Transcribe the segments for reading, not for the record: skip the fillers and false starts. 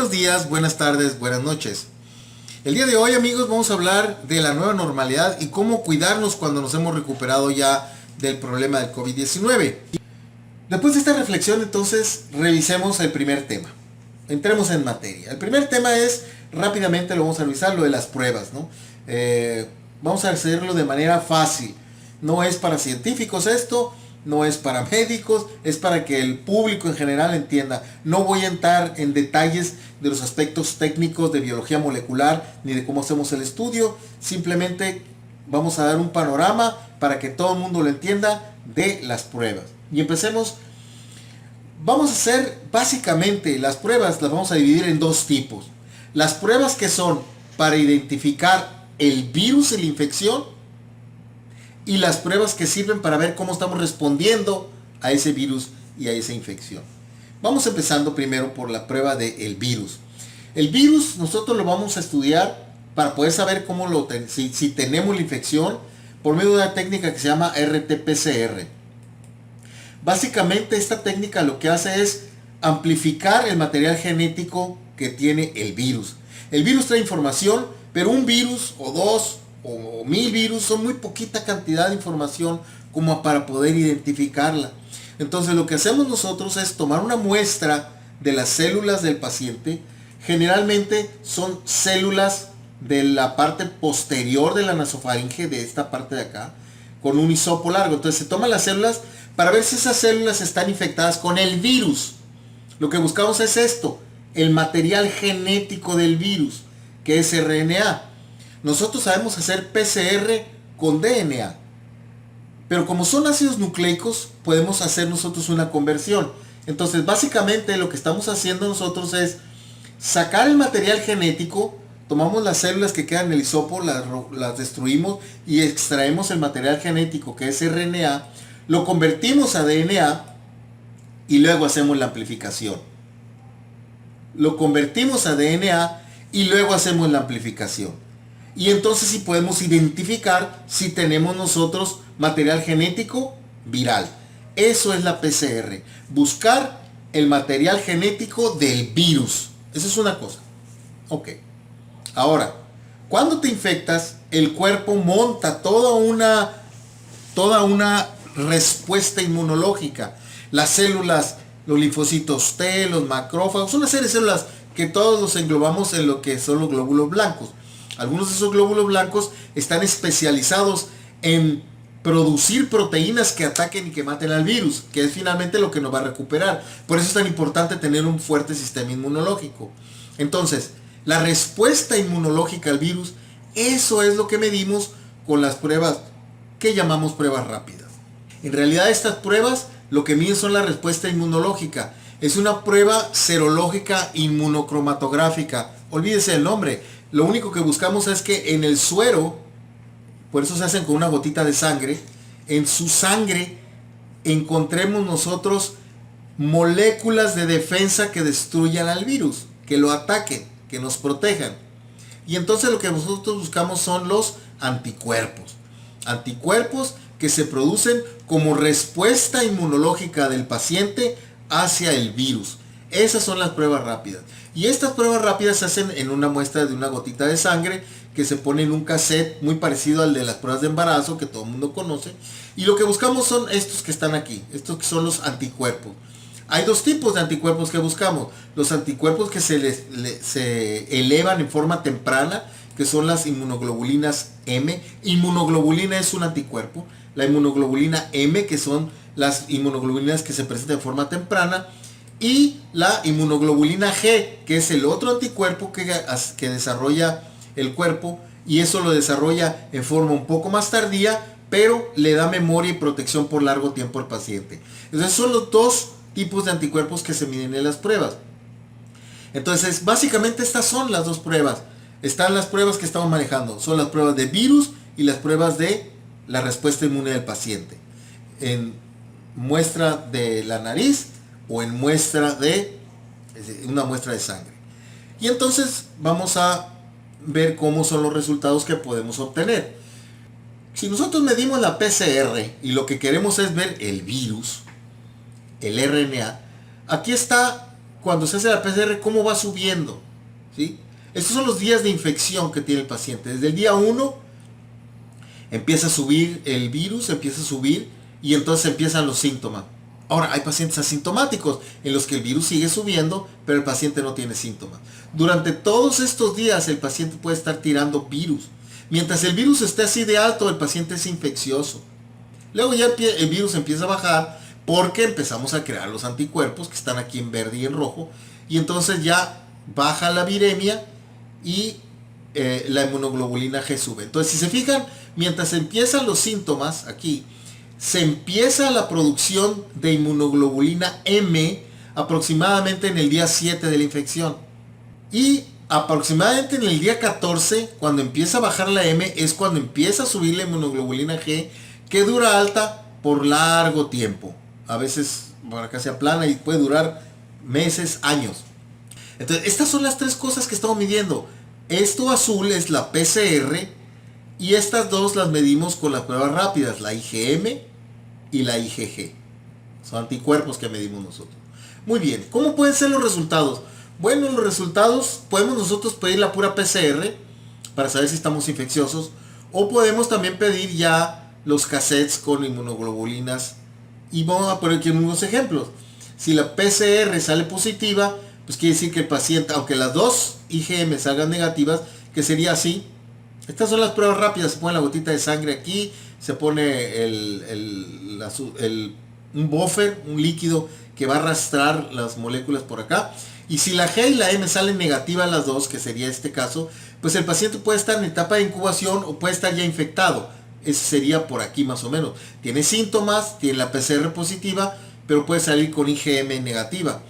Buenos días, buenas tardes, buenas noches. El día de hoy, amigos, vamos a hablar de la nueva normalidad y cómo cuidarnos cuando nos hemos recuperado ya del problema del COVID-19. Después de esta reflexión, entonces, revisemos el primer tema. Entremos en materia. El primer tema es, rápidamente lo vamos a revisar, lo de las pruebas, ¿no? Vamos a hacerlo de manera fácil. No es para científicos esto, no es para médicos, es para que el público en general entienda. No voy a entrar en detalles de los aspectos técnicos de biología molecular ni de cómo hacemos el estudio. Simplemente vamos a dar un panorama para que todo el mundo lo entienda de las pruebas. Y empecemos. Vamos a hacer básicamente las pruebas, las vamos a dividir en dos tipos. Las pruebas que son para identificar el virus de la infección y las pruebas que sirven para ver cómo estamos respondiendo a ese virus y a esa infección. Vamos empezando primero por la prueba del virus. El virus nosotros lo vamos a estudiar para poder saber cómo si tenemos la infección por medio de una técnica que se llama RT-PCR. Básicamente esta técnica lo que hace es amplificar el material genético que tiene el virus. El virus trae información, pero un virus o dos o 1000 virus son muy poquita cantidad de información como para poder identificarla. Entonces lo que hacemos nosotros es tomar una muestra de las células del paciente. Generalmente son células de la parte posterior de la nasofaringe, de esta parte de acá, con un hisopo largo. Entonces se toman las células para ver si esas células están infectadas con el virus. Lo que buscamos es esto, el material genético del virus, que es RNA. Nosotros sabemos hacer PCR con DNA, pero como son ácidos nucleicos, podemos hacer nosotros una conversión. Entonces, básicamente lo que estamos haciendo nosotros es sacar el material genético, tomamos las células que quedan en el hisopo, las destruimos y extraemos el material genético, que es RNA, lo convertimos a DNA y luego hacemos la amplificación. Lo convertimos a DNA y luego hacemos la amplificación. Y entonces sí podemos identificar si tenemos nosotros material genético viral. Eso es la PCR. Buscar el material genético del virus. Eso es una cosa. Ok. Ahora, cuando te infectas, el cuerpo monta toda una respuesta inmunológica. Las células, los linfocitos T, los macrófagos, una serie de células que todos los englobamos en lo que son los glóbulos blancos. Algunos de esos glóbulos blancos están especializados en producir proteínas que ataquen y que maten al virus, que es finalmente lo que nos va a recuperar. Por eso es tan importante tener un fuerte sistema inmunológico. Entonces, la respuesta inmunológica al virus, eso es lo que medimos con las pruebas que llamamos pruebas rápidas. En realidad estas pruebas lo que miden son la respuesta inmunológica. Es una prueba serológica inmunocromatográfica. Olvídese el nombre. Lo único que buscamos es que en el suero, por eso se hacen con una gotita de sangre, en su sangre encontremos nosotros moléculas de defensa que destruyan al virus, que lo ataquen, que nos protejan. Y entonces lo que nosotros buscamos son los anticuerpos. Anticuerpos que se producen como respuesta inmunológica del paciente hacia el virus. Esas son las pruebas rápidas. Y estas pruebas rápidas se hacen en una muestra de una gotita de sangre que se pone en un cassette muy parecido al de las pruebas de embarazo que todo el mundo conoce. Y lo que buscamos son estos que están aquí. Estos que son los anticuerpos. Hay dos tipos de anticuerpos que buscamos. Los anticuerpos que se elevan en forma temprana, que son las inmunoglobulinas M. Inmunoglobulina es un anticuerpo. La inmunoglobulina M, que son las inmunoglobulinas que se presentan en forma temprana. Y la inmunoglobulina G, que es el otro anticuerpo que desarrolla el cuerpo. Y eso lo desarrolla en forma un poco más tardía, pero le da memoria y protección por largo tiempo al paciente. Entonces son los dos tipos de anticuerpos que se miden en las pruebas. Entonces, básicamente estas son las dos pruebas. Están las pruebas que estamos manejando. Son las pruebas de virus y las pruebas de la respuesta inmune del paciente. En muestra de la nariz o en una muestra de sangre. Y entonces vamos a ver cómo son los resultados que podemos obtener. Si nosotros medimos la PCR y lo que queremos es ver el virus, el RNA, aquí está cuando se hace la PCR, cómo va subiendo, ¿sí? Estos son los días de infección que tiene el paciente. Desde el día 1 empieza a subir el virus, empieza a subir y entonces empiezan los síntomas. Ahora, hay pacientes asintomáticos en los que el virus sigue subiendo, pero el paciente no tiene síntomas. Durante todos estos días el paciente puede estar tirando virus. Mientras el virus esté así de alto, el paciente es infeccioso. Luego ya el virus empieza a bajar porque empezamos a crear los anticuerpos que están aquí en verde y en rojo. Y entonces ya baja la viremia y la inmunoglobulina G sube. Entonces, si se fijan, mientras empiezan los síntomas aquí, se empieza la producción de inmunoglobulina M aproximadamente en el día 7 de la infección. Y aproximadamente en el día 14, cuando empieza a bajar la M, es cuando empieza a subir la inmunoglobulina G, que dura alta por largo tiempo. A veces por acá se aplana y puede durar meses, años. Entonces, estas son las tres cosas que estamos midiendo. Esto azul es la PCR y estas dos las medimos con las pruebas rápidas, la IgM y la IgG. Son anticuerpos que medimos nosotros. Muy bien, ¿cómo pueden ser los resultados? Bueno, los resultados podemos nosotros pedir la pura PCR para saber si estamos infecciosos, o podemos también pedir ya los cassettes con inmunoglobulinas. Y vamos a poner aquí unos ejemplos. Si la PCR sale positiva, pues quiere decir que el paciente, aunque las dos IgM salgan negativas, que sería así. Estas son las pruebas rápidas. Se pone la gotita de sangre aquí, se pone un buffer, un líquido que va a arrastrar las moléculas por acá. Y si la G y la M salen negativas las dos, que sería este caso, pues el paciente puede estar en etapa de incubación o puede estar ya infectado. Ese sería por aquí más o menos. Tiene síntomas, tiene la PCR positiva, pero puede salir con IgM negativa.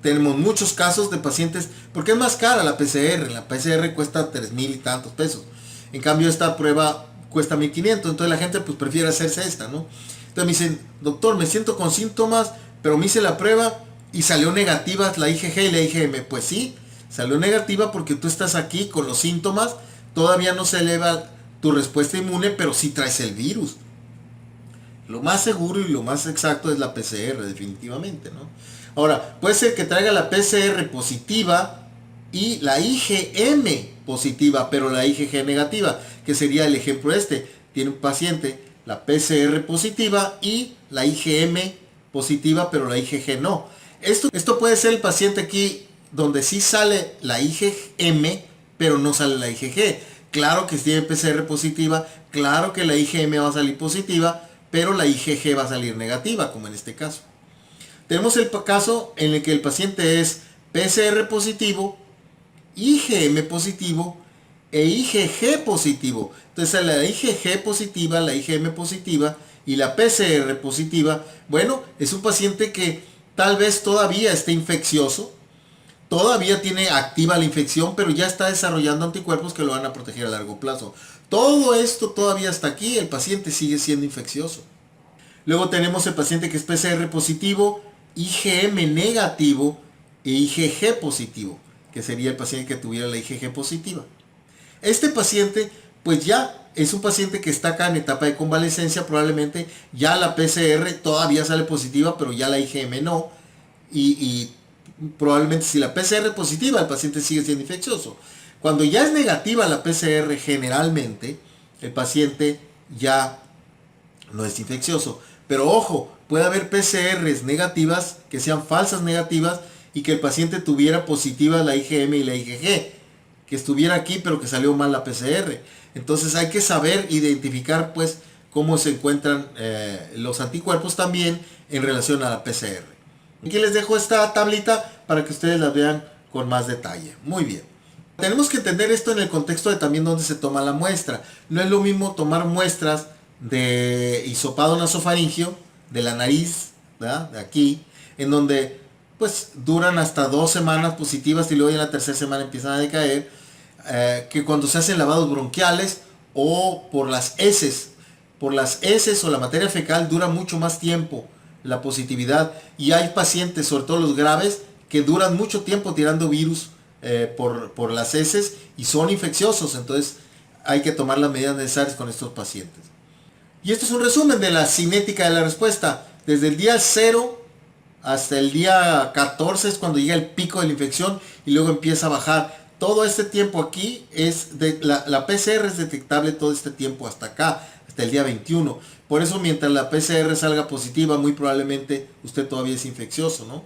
Tenemos muchos casos de pacientes, porque es más cara la PCR. La PCR cuesta 3,000 y tantos pesos. En cambio esta prueba cuesta 1,500. Entonces la gente pues prefiere hacerse esta, ¿no? Entonces me dicen, doctor, me siento con síntomas, pero me hice la prueba y salió negativa la IgG y la IgM. Pues sí, salió negativa porque tú estás aquí con los síntomas. Todavía no se eleva tu respuesta inmune, pero sí traes el virus. Lo más seguro y lo más exacto es la PCR, definitivamente, ¿no? Ahora, puede ser que traiga la PCR positiva y la IgM positiva, pero la IgG negativa, que sería el ejemplo este. Tiene un paciente la PCR positiva y la IgM positiva, pero la IgG no. Esto puede ser el paciente aquí donde sí sale la IgM, pero no sale la IgG. Claro que si tiene PCR positiva, claro que la IgM va a salir positiva, pero la IgG va a salir negativa, como en este caso. Tenemos el caso en el que el paciente es PCR positivo, IgM positivo e IgG positivo. Entonces la IgG positiva, la IgM positiva y la PCR positiva, bueno, es un paciente que tal vez todavía esté infeccioso, todavía tiene activa la infección, pero ya está desarrollando anticuerpos que lo van a proteger a largo plazo. Todo esto todavía hasta aquí, el paciente sigue siendo infeccioso. Luego tenemos el paciente que es PCR positivo, IgM negativo e IgG positivo, que sería el paciente que tuviera la IgG positiva. Este paciente, pues ya es un paciente que está acá en etapa de convalecencia, probablemente ya la PCR todavía sale positiva, pero ya la IgM no, y probablemente si la PCR es positiva, el paciente sigue siendo infeccioso. Cuando ya es negativa la PCR, generalmente el paciente ya no es infeccioso. Pero ojo, puede haber PCRs negativas, que sean falsas negativas, y que el paciente tuviera positiva la IgM y la IgG, que estuviera aquí pero que salió mal la PCR. Entonces hay que saber identificar pues cómo se encuentran los anticuerpos también en relación a la PCR. Aquí les dejo esta tablita para que ustedes la vean con más detalle. Muy bien. Tenemos que entender esto en el contexto de también dónde se toma la muestra. No es lo mismo tomar muestras de hisopado nasofaringio, de la nariz, ¿verdad? De aquí, en donde pues duran hasta 2 semanas positivas y luego ya en la tercera semana empiezan a decaer, que cuando se hacen lavados bronquiales o por las heces. Por las heces o la materia fecal dura mucho más tiempo la positividad, y hay pacientes, sobre todo los graves, que duran mucho tiempo tirando virus por las heces y son infecciosos. Entonces hay que tomar las medidas necesarias con estos pacientes. Y esto es un resumen de la cinética de la respuesta. Desde el día 0 hasta el día 14 es cuando llega el pico de la infección y luego empieza a bajar. Todo este tiempo aquí es de la PCR es detectable todo este tiempo hasta acá, hasta el día 21. Por eso mientras la PCR salga positiva, muy probablemente usted todavía es infeccioso, ¿no?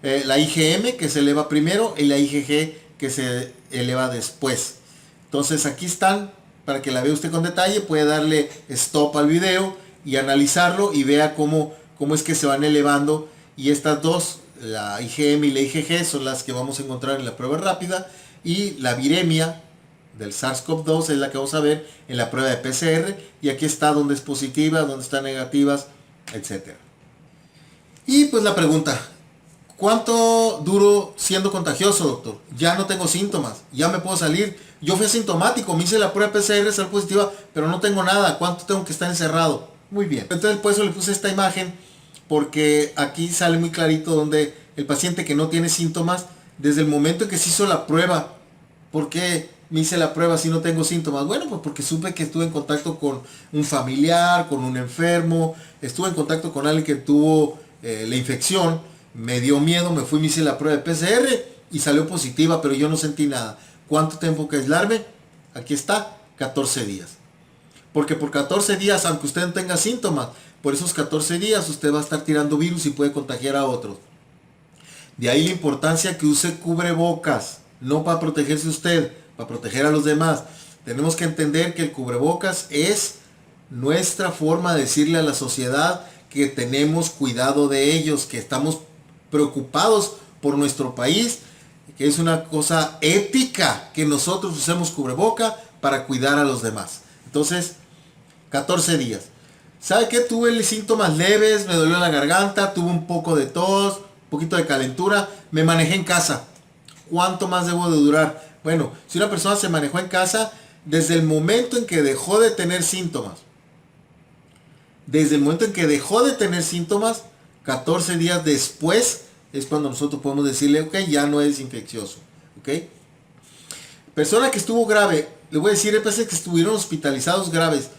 La IgM que se eleva primero y la IgG que se eleva después. Entonces aquí están, para que la vea usted con detalle, puede darle stop al video y analizarlo y vea cómo es que se van elevando. Y estas dos, la IgM y la IgG, son las que vamos a encontrar en la prueba rápida. Y la viremia del SARS-CoV-2 es la que vamos a ver en la prueba de PCR. Y aquí está donde es positiva, donde están negativas, etc. Y pues la pregunta, ¿cuánto duro siendo contagioso, doctor? Ya no tengo síntomas, ya me puedo salir. Yo fui asintomático, me hice la prueba PCR, salió positiva, pero no tengo nada. ¿Cuánto tengo que estar encerrado? Muy bien. Entonces por eso le puse esta imagen, porque aquí sale muy clarito donde el paciente que no tiene síntomas, desde el momento en que se hizo la prueba, ¿por qué me hice la prueba si no tengo síntomas? Bueno, pues porque supe que estuve en contacto con un familiar, con un enfermo, estuve en contacto con alguien que tuvo la infección, me dio miedo, me fui, me hice la prueba de PCR y salió positiva, pero yo no sentí nada. ¿Cuánto tengo que aislarme? Aquí está, 14 días. Porque por 14 días, aunque usted no tenga síntomas, por esos 14 días usted va a estar tirando virus y puede contagiar a otros. De ahí la importancia que use cubrebocas, no para protegerse usted, para proteger a los demás. Tenemos que entender que el cubrebocas es nuestra forma de decirle a la sociedad que tenemos cuidado de ellos, que estamos preocupados por nuestro país, que es una cosa ética que nosotros usemos cubreboca para cuidar a los demás. Entonces, 14 días. ¿Sabe qué? Tuve síntomas leves, me dolió la garganta, tuve un poco de tos, un poquito de calentura, me manejé en casa. ¿Cuánto más debo de durar? Bueno, si una persona se manejó en casa, desde el momento en que dejó de tener síntomas, 14 días después es cuando nosotros podemos decirle, ok, ya no es infeccioso, ok. Persona que estuvo grave, le voy a decir, hay pacientes que estuvieron hospitalizados graves.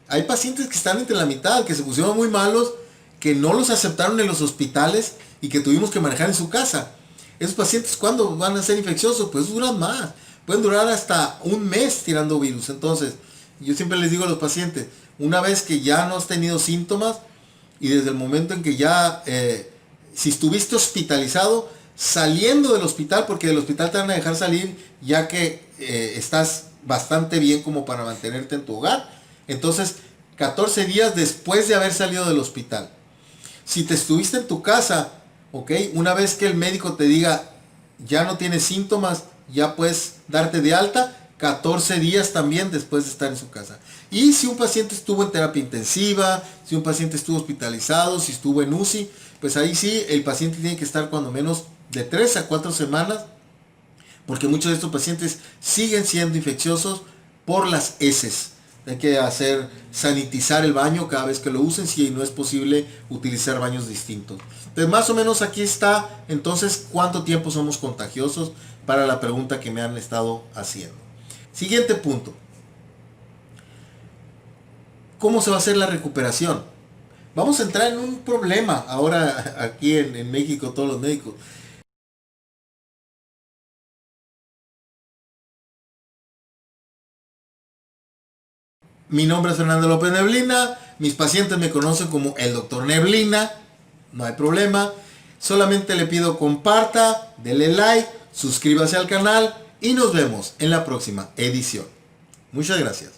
Hay pacientes que están entre la mitad, que se pusieron muy malos, que no los aceptaron en los hospitales y que tuvimos que manejar en su casa. Esos pacientes, ¿cuándo van a ser infecciosos? Pues duran más. Pueden durar hasta un mes tirando virus. Entonces, yo siempre les digo a los pacientes, una vez que ya no has tenido síntomas y desde el momento en que ya, si estuviste hospitalizado, saliendo del hospital, porque del hospital te van a dejar salir ya que estás bastante bien como para mantenerte en tu hogar. Entonces, 14 días después de haber salido del hospital. Si te estuviste en tu casa, ok, una vez que el médico te diga ya no tienes síntomas, ya puedes darte de alta, 14 días también después de estar en su casa. Y si un paciente estuvo en terapia intensiva, si un paciente estuvo hospitalizado, si estuvo en UCI, pues ahí sí el paciente tiene que estar cuando menos de 3 a 4 semanas, porque muchos de estos pacientes siguen siendo infecciosos por las heces. Hay que sanitizar el baño cada vez que lo usen, si no es posible utilizar baños distintos. Entonces más o menos aquí está, entonces, ¿cuánto tiempo somos contagiosos? Para la pregunta que me han estado haciendo. Siguiente punto. ¿Cómo se va a hacer la recuperación? Vamos a entrar en un problema ahora aquí en México, todos los médicos. Mi nombre es Fernando López Neblina, mis pacientes me conocen como el doctor Neblina, no hay problema. Solamente le pido comparta, dele like, suscríbase al canal y nos vemos en la próxima edición. Muchas gracias.